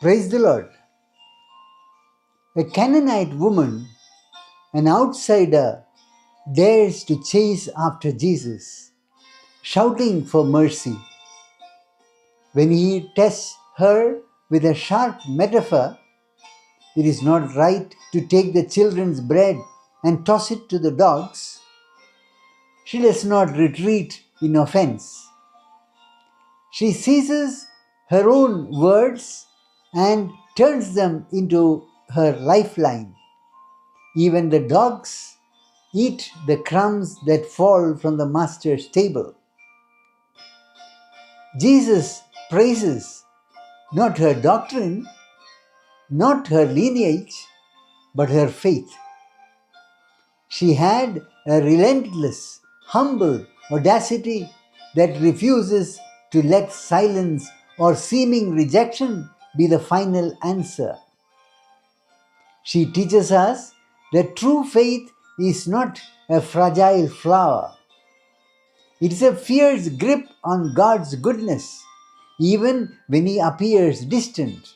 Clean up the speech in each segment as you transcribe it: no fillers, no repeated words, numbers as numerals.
Praise the Lord. A Canaanite woman, an outsider, dares to chase after Jesus, shouting for mercy. When he tests her with a sharp metaphor, it is not right to take the children's bread and toss it to the dogs, she does not retreat in offense. She seizes her own words and turns them into her lifeline. Even the dogs eat the crumbs that fall from the master's table. Jesus praises not her doctrine, not her lineage, but her faith. She had a relentless, humble audacity that refuses to let silence or seeming rejection be the final answer. She teaches us that true faith is not a fragile flower. It is a fierce grip on God's goodness, even when He appears distant.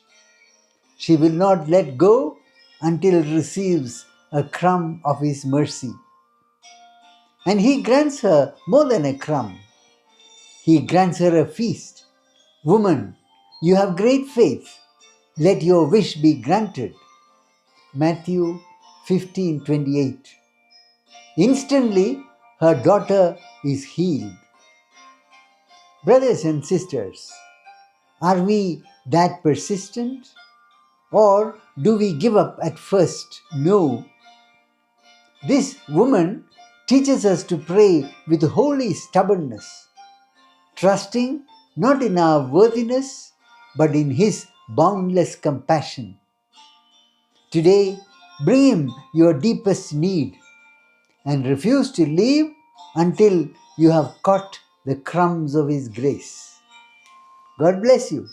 She will not let go until it receives a crumb of His mercy. And He grants her more than a crumb. He grants her a feast. Woman, you have great faith. Let your wish be granted. Mathew 15:28. Instantly, her daughter is healed. Brothers and sisters, are we that persistent? Or do we give up at first? No. This woman teaches us to pray with holy stubbornness, trusting not in our worthiness, but in His boundless compassion. Today, bring Him your deepest need and refuse to leave until you have caught the crumbs of His grace. God bless you.